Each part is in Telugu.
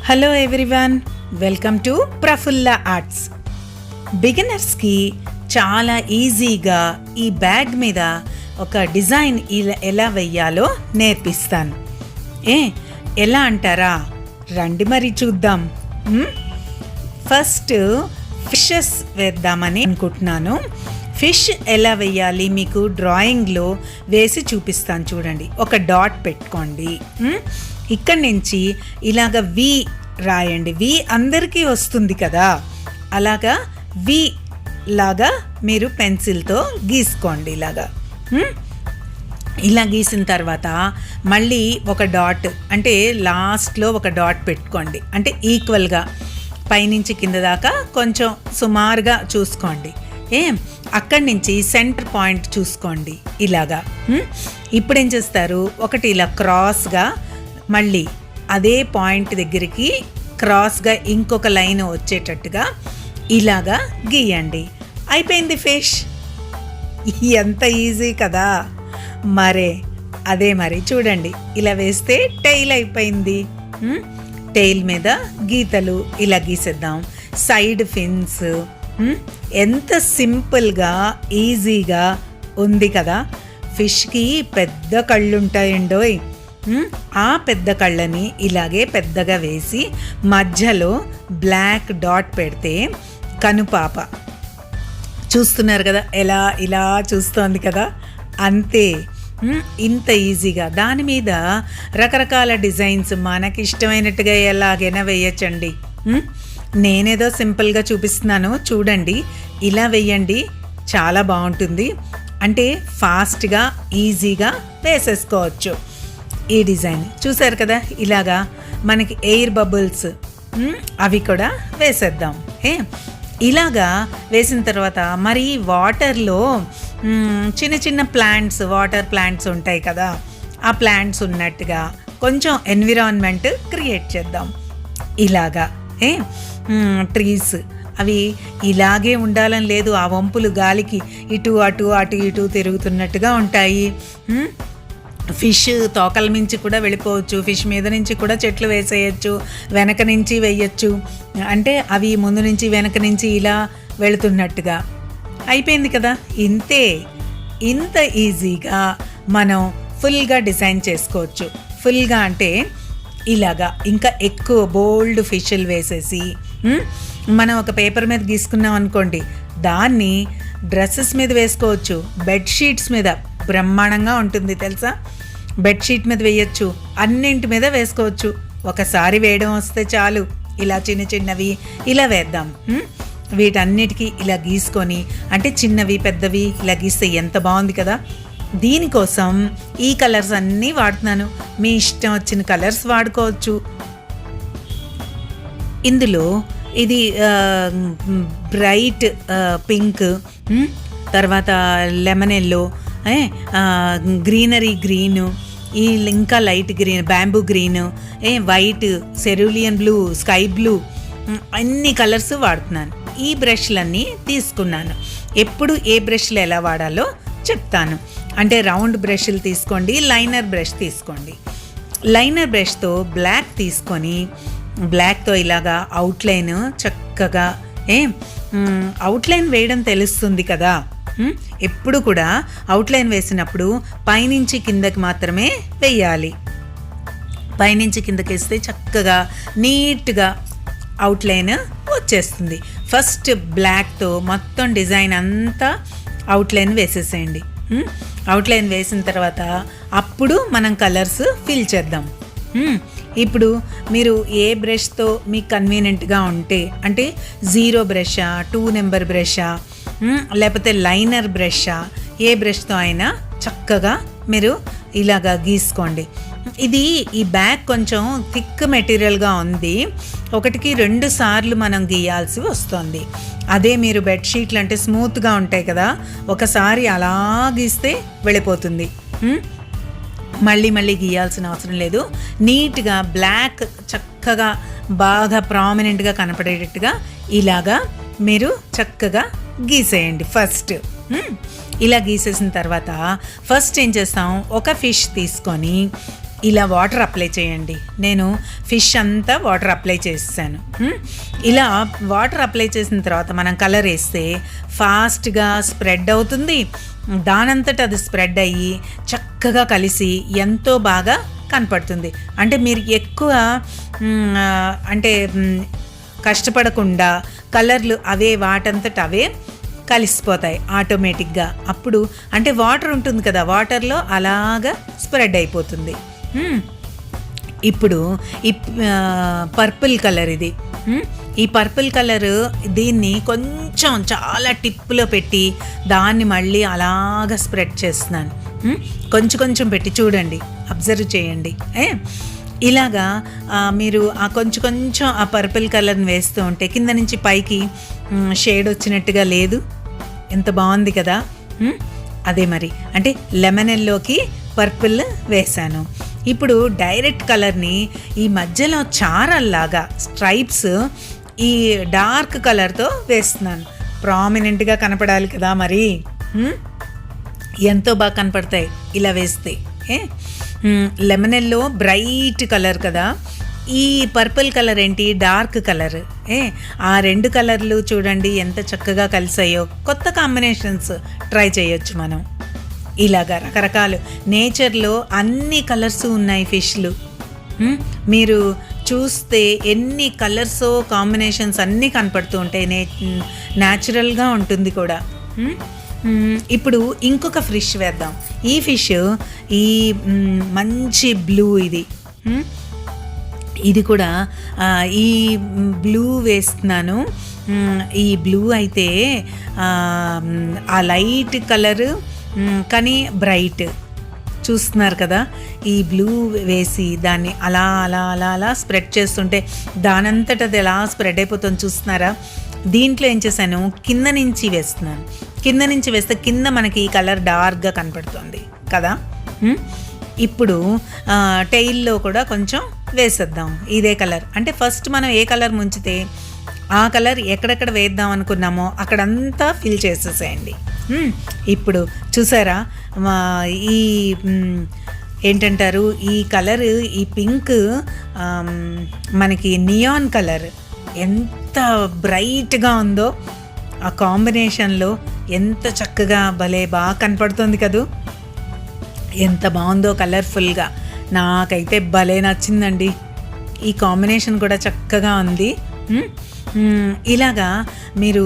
Hello everyone, welcome to Praphulla arts. బిగినర్స్కి చాలా ఈజీగా ఈ బ్యాగ్ మీద ఒక డిజైన్ ఎలా వెయ్యాలో నేర్పిస్తాను. ఎలా అంటారా? రండి మరి చూద్దాం. ఫస్ట్ ఫిషెస్ వేద్దామని అనుకుంటున్నాను. ఫిష్ ఎలా వేయాలి మీకు డ్రాయింగ్లో వేసి చూపిస్తాను చూడండి. ఒక డాట్ పెట్టుకోండి. ఇక్కడి నుంచి ఇలాగ వి రాయండి. వి అందరికీ వస్తుంది కదా, అలాగా వి లాగా మీరు పెన్సిల్తో గీసుకోండి. ఇలా గీసిన తర్వాత మళ్ళీ ఒక డాట్, అంటే లాస్ట్లో ఒక డాట్ పెట్టుకోండి. అంటే ఈక్వల్గా పైనుంచి కింద దాకా కొంచెం సుమారుగా చూసుకోండి. అక్కడి నుంచి సెంటర్ పాయింట్ చూసుకోండి. ఇలాగా ఇప్పుడు ఏం చేస్తారు, ఒకటి ఇలా క్రాస్గా మళ్ళీ అదే పాయింట్ దగ్గరికి క్రాస్గా ఇంకొక లైన్ వచ్చేటట్టుగా ఇలాగా గీయండి. అయిపోయింది ఫిష్. ఎంత ఈజీ కదా. మరి చూడండి, ఇలా వేస్తే టెయిల్ అయిపోయింది. టెయిల్ మీద గీతలు ఇలా గీసేద్దాం. Side fins. ఎంత సింపుల్గా ఈజీగా ఉంది కదా. ఫిష్కి పెద్ద కళ్ళు ఉంటాయండోయ్. ఆ పెద్ద కళ్ళని ఇలాగే పెద్దగా వేసి మధ్యలో బ్లాక్ డాట్ పెడితే కనుపాప చూస్తున్నారు కదా, ఇలా చూస్తోంది కదా. అంతే, ఇంత ఈజీగా దాని మీద రకరకాల డిజైన్స్ మనకి ఇష్టమైనట్టుగా ఎలాగైనా వేయచ్చండి. నేనేదో సింపుల్గా చూపిస్తున్నాను చూడండి. ఇలా వేయండి, చాలా బాగుంటుంది. అంటే ఫాస్ట్గా ఈజీగా వేసేసుకోవచ్చు. ఈ డిజైన్ చూసారు కదా, ఇలాగా మనకి ఎయిర్ బబుల్స్ అవి కూడా వేసేద్దాం. ఇలాగా వేసిన తర్వాత మరి వాటర్లో చిన్న చిన్న ప్లాంట్స్, వాటర్ ప్లాంట్స్ ఉంటాయి కదా, ఆ ప్లాంట్స్ ఉన్నట్టుగా కొంచెం ఎన్విరాన్మెంట్ క్రియేట్ చేద్దాం. ఇలాగా ట్రీస్ అవి ఇలాగే ఉండాలని లేదు. ఆ వంపులు గాలికి ఇటు అటు అటు ఇటు తిరుగుతున్నట్టుగా ఉంటాయి. ఫిష్ తోకల నుంచి కూడా వెళ్ళిపోవచ్చు, ఫిష్ మీద నుంచి కూడా చెట్లు వేసేయచ్చు, వెనక నుంచి వేయచ్చు. అంటే అవి ముందు నుంచి వెనక నుంచి ఇలా వెళుతున్నట్టుగా అయిపోయింది కదా. ఇంత ఈజీగా మనం ఫుల్గా డిజైన్ చేసుకోవచ్చు. ఫుల్గా అంటే ఇలాగా ఇంకా ఎక్కువ బోల్డ్ ఫిష్లు వేసేసి మనం ఒక పేపర్ మీద గీసుకున్నాం అనుకోండి, దాన్ని డ్రెస్సెస్ మీద వేసుకోవచ్చు, బెడ్షీట్స్ మీద బ్రహ్మాండంగా ఉంటుంది తెలుసా. బెడ్షీట్ మీద వేయచ్చు, అన్నింటి మీద వేసుకోవచ్చు. ఒకసారి వేయడం వస్తే చాలు. ఇలా చిన్న చిన్నవి ఇలా వేద్దాం. వీటన్నిటికీ ఇలా గీసుకొని, అంటే చిన్నవి పెద్దవి ఇలా గీస్తే ఎంత బాగుంది కదా. దీనికోసం ఈ కలర్స్ అన్నీ వాడుతున్నాను. మీ ఇష్టం వచ్చిన కలర్స్ వాడుకోవచ్చు. ఇందులో ఇది బ్రైట్ పింక్, తర్వాత లెమన్ ఎల్లో, గ్రీనరీ గ్రీను, ఈ ఇంకా light green bamboo green, white, cerulean blue, sky blue, అన్ని కలర్స్ వాడుతున్నాను. ఈ బ్రష్లన్నీ తీసుకున్నాను. ఎప్పుడు ఏ బ్రష్లు ఎలా వాడాలో చెప్తాను. అంటే రౌండ్ బ్రష్లు తీసుకోండి, లైనర్ బ్రష్ తీసుకోండి. లైనర్ బ్రష్తో బ్లాక్ తీసుకొని బ్లాక్తో ఇలాగా అవుట్లైన్ చక్కగా అవుట్లైన్ వేయడం తెలుస్తుంది కదా. ఎప్పుడు కూడా అవుట్లైన్ వేసినప్పుడు పైనుంచి కిందకి మాత్రమే వేయాలి. పైనుంచి కిందకి వేస్తే చక్కగా నీట్గా అవుట్లైన్ వచ్చేస్తుంది. ఫస్ట్ బ్లాక్తో మొత్తం డిజైన్ అంతా అవుట్లైన్ వేసేసేయండి. అవుట్లైన్ వేసిన తర్వాత అప్పుడు మనం కలర్స్ ఫిల్ చేద్దాం. ఇప్పుడు మీరు ఏ బ్రష్తో మీకు కన్వీనియంట్గా ఉంటే, అంటే 0 బ్రషా, 2 నెంబర్ బ్రషా, లేకపోతే లైనర్ బ్రషా, ఏ బ్రష్తో అయినా చక్కగా మీరు ఇలాగా గీసుకోండి. ఈ బ్యాగ్ కొంచెం థిక్ మెటీరియల్గా ఉంది. 1కి 2 సార్లు మనం గీయాల్సి వస్తుంది. అదే మీరు బెడ్షీట్లు అంటే స్మూత్గా ఉంటాయి కదా, ఒకసారి అలా గీస్తే వెళ్ళిపోతుంది. మళ్ళీ గీయాల్సిన అవసరం లేదు. నీట్గా బ్లాక్ చక్కగా బాగా ప్రామినెంట్గా కనపడేటట్టుగా ఇలాగా మీరు చక్కగా గీసేయండి. ఫస్ట్ ఇలా గీసేసిన తర్వాత ఫస్ట్ ఏం చేస్తాం, ఒక ఫిష్ తీసుకొని ఇలా వాటర్ అప్లై చేయండి. నేను ఫిష్ అంతా వాటర్ అప్లై చేసాను. ఇలా వాటర్ అప్లై చేసిన తర్వాత మనం కలర్ వేస్తే ఫాస్ట్గా స్ప్రెడ్ అవుతుంది. దానంతట అది స్ప్రెడ్ అయ్యి చక్కగా కలిసి ఎంతో బాగా కనపడుతుంది. అంటే మీరు ఎక్కువ అంటే కష్టపడకుండా కలర్లు అవే వాటంతట అవే కలిసిపోతాయి ఆటోమేటిక్గా. అప్పుడు అంటే వాటర్ ఉంటుంది కదా, వాటర్లో అలాగా స్ప్రెడ్ అయిపోతుంది. ఇప్పుడు ఈ పర్పుల్ కలర్ ఇది. ఈ పర్పుల్ కలర్ దీన్ని కొంచెం చాలా టిప్లో పెట్టి దాన్ని మళ్ళీ అలాగా స్ప్రెడ్ చేస్తున్నాను. కొంచెం కొంచెం పెట్టి చూడండి, అబ్జర్వ్ చేయండి. ఇలాగా మీరు ఆ కొంచెం ఆ పర్పుల్ కలర్ని వేస్తూ ఉంటే కింద నుంచి పైకి షేడ్ వచ్చినట్టుగా లేదు, ఎంత బాగుంది కదా. అదే మరి అంటే లెమన్ ఎల్లోకి పర్పుల్ వేశాను. ఇప్పుడు డైరెక్ట్ కలర్ని ఈ మధ్యలో చారల్లాగా స్ట్రైప్స్ ఈ డార్క్ కలర్తో వేస్తున్నాను. ప్రామినెంట్గా కనపడాలి కదా మరి, ఎంతో బాగా కనపడతాయి ఇలా వేస్తే. లెమన్ ఎల్లో బ్రైట్ కలర్ కదా, ఈ పర్పుల్ కలర్ ఏంటి డార్క్ కలర్. ఆ రెండు కలర్లు చూడండి ఎంత చక్కగా కలిసాయో. కొత్త కాంబినేషన్స్ ట్రై చేయొచ్చు మనం. ఇలాగా రకరకాలు నేచర్లో అన్ని కలర్స్ ఉన్నాయి ఫిష్లు. మీరు చూస్తే ఎన్ని కలర్స్ కాంబినేషన్స్ అన్నీ కనపడుతూ ఉంటాయి. న్యాచురల్గా ఉంటుంది కూడా. ఇప్పుడు ఇంకొక ఫిష్ వేద్దాం. ఈ ఫిష్ ఈ మంచి బ్లూ ఇది కూడా ఈ బ్లూ వేస్తున్నాను. ఈ బ్లూ అయితే ఆ లైట్ కలర్ కానీ బ్రైట్ చూస్తున్నారు కదా. ఈ బ్లూ వేసి దాన్ని అలా అలా అలా అలా స్ప్రెడ్ చేస్తుంటే దానంతట అది ఎలా స్ప్రెడ్ అయిపోతుంది చూస్తున్నారా. దీంట్లో ఏం చేశాను, కింద నుంచి వేస్తున్నాను. కింద నుంచి వేస్తే కింద మనకి ఈ కలర్ డార్క్గా కనపడుతుంది కదా. ఇప్పుడు టెయిల్లో కూడా కొంచెం వేసేద్దాం ఇదే కలర్. అంటే ఫస్ట్ మనం ఏ కలర్ ముంచితే ఆ కలర్ ఎక్కడెక్కడ వేద్దాం అనుకున్నామో అక్కడంతా ఫిల్ చేసేసేయండి. ఇప్పుడు చూసారా ఈ ఏంటంటారు ఈ కలర్, ఈ పింక్ మనకి నియాన్ కలర్ ఎంత బ్రైట్గా ఉందో. ఆ కాంబినేషన్లో ఎంత చక్కగా భలే బాగా కనపడుతుంది కదూ. ఎంత బాగుందో కలర్ఫుల్గా. నాకైతే భలే నచ్చిందండి. ఈ కాంబినేషన్ కూడా చక్కగా ఉంది. ఇలాగా మీరు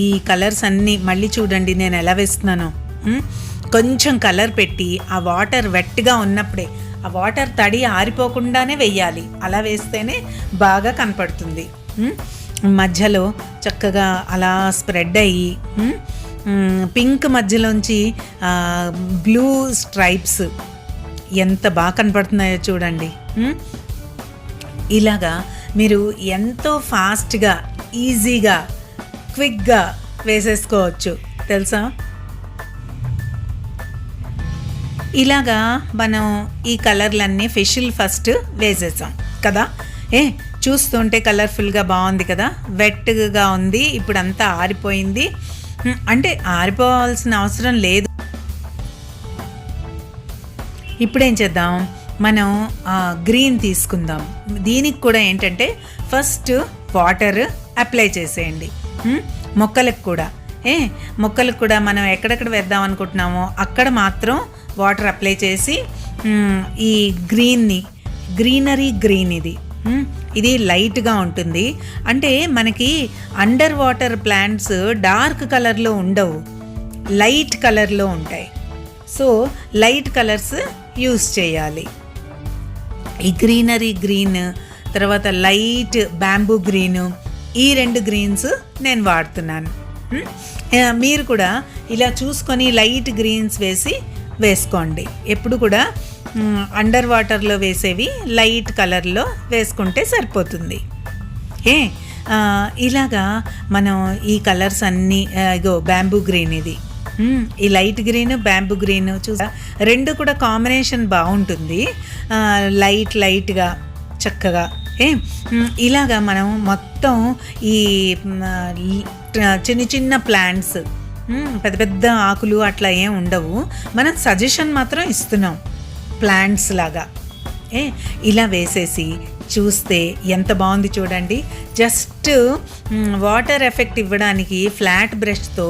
ఈ కలర్స్ అన్నీ మళ్ళీ చూడండి నేను ఎలా వేస్తున్నానో. కొంచెం కలర్ పెట్టి ఆ వాటర్ వెట్గా ఉన్నప్పుడే, ఆ వాటర్ తడి ఆరిపోకుండానే వేయాలి. అలా వేస్తేనే బాగా కనపడుతుంది. మధ్యలో చక్కగా అలా స్ప్రెడ్ అయ్యి పింక్ మధ్యలోంచి బ్లూ స్ట్రైప్స్ ఎంత బాగా కనపడుతున్నాయో చూడండి. ఇలాగా మీరు ఎంతో ఫాస్ట్గా ఈజీగా క్విక్గా వేసేసుకోవచ్చు తెలుసా. ఇలాగా మనం ఈ కలర్లన్నీ ఫిష్లు ఫస్ట్ వేసేసాం కదా. చూస్తుంటే కలర్ఫుల్గా బాగుంది కదా. వెట్గా ఉంది. ఇప్పుడు అంతా ఆరిపోయింది. అంటే ఆరిపోవాల్సిన అవసరం లేదు. ఇప్పుడేం చేద్దాం, మనం గ్రీన్ తీసుకుందాం. దీనికి కూడా ఏంటంటే ఫస్ట్ వాటర్ అప్లై చేసేయండి. మొక్కలకు కూడా మనం ఎక్కడెక్కడ వేద్దాం అనుకుంటున్నామో అక్కడ మాత్రం వాటర్ అప్లై చేసి ఈ గ్రీనరీ గ్రీన్ ఇది లైట్గా ఉంటుంది. అంటే మనకి అండర్ వాటర్ ప్లాంట్స్ డార్క్ కలర్లో ఉండవు, లైట్ కలర్లో ఉంటాయి. సో లైట్ కలర్స్ యూస్ చేయాలి. ఈ గ్రీనరీ గ్రీన్, తర్వాత లైట్ బ్యాంబూ గ్రీను, ఈ రెండు గ్రీన్స్ నేను వాడుతున్నాను. మీరు కూడా ఇలా చూసుకొని లైట్ గ్రీన్స్ వేసుకోండి. ఎప్పుడు కూడా అండర్ వాటర్లో వేసేవి లైట్ కలర్లో వేసుకుంటే సరిపోతుంది. ఇలాగా మనం ఈ కలర్స్ అన్నీ బ్యాంబూ గ్రీన్ ఈ లైట్ గ్రీన్ బ్యాంబూ గ్రీన్ చూసా, రెండు కూడా కాంబినేషన్ బాగుంటుంది. లైట్గా చక్కగా ఇలాగా మనం మొత్తం ఈ చిన్న చిన్న ప్లాంట్స్, పెద్ద పెద్ద ఆకులు అట్లా ఏం ఉండవు. మనం సజెషన్ మాత్రం ఇస్తున్నాం ప్లాంట్స్ లాగా. ఇలా వేసేసి చూస్తే ఎంత బాగుంది చూడండి. జస్ట్ వాటర్ ఎఫెక్ట్ ఇవ్వడానికి ఫ్లాట్ బ్రష్తో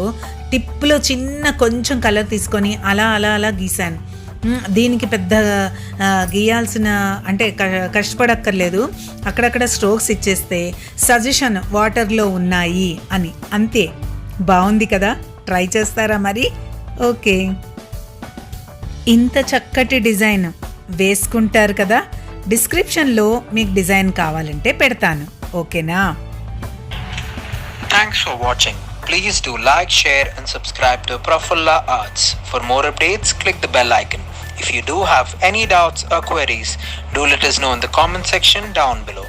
టిప్లో చిన్న కొంచెం కలర్ తీసుకొని అలా అలా అలా గీశాను. దీనికి పెద్ద గీయాల్సిన అంటే కష్టపడక్కర్లేదు, అక్కడక్కడ స్ట్రోక్స్ ఇచ్చేస్తే సజెషన్ వాటర్లో ఉన్నాయి అని, అంతే. బాగుంది కదా, ట్రై చేస్తారా మరి? ఓకే, ఇంత చక్కటి డిజైన్ వేసుకుంటారు కదా, డిస్క్రిప్షన్లో మీకు డిజైన్ కావాలంటే పెడతాను, ఓకేనా? Thanks for watching. Please do like, share and subscribe to Prafulla Arts. For more updates, click the bell icon. If you do have any doubts or queries, do let us know in the comment section down below.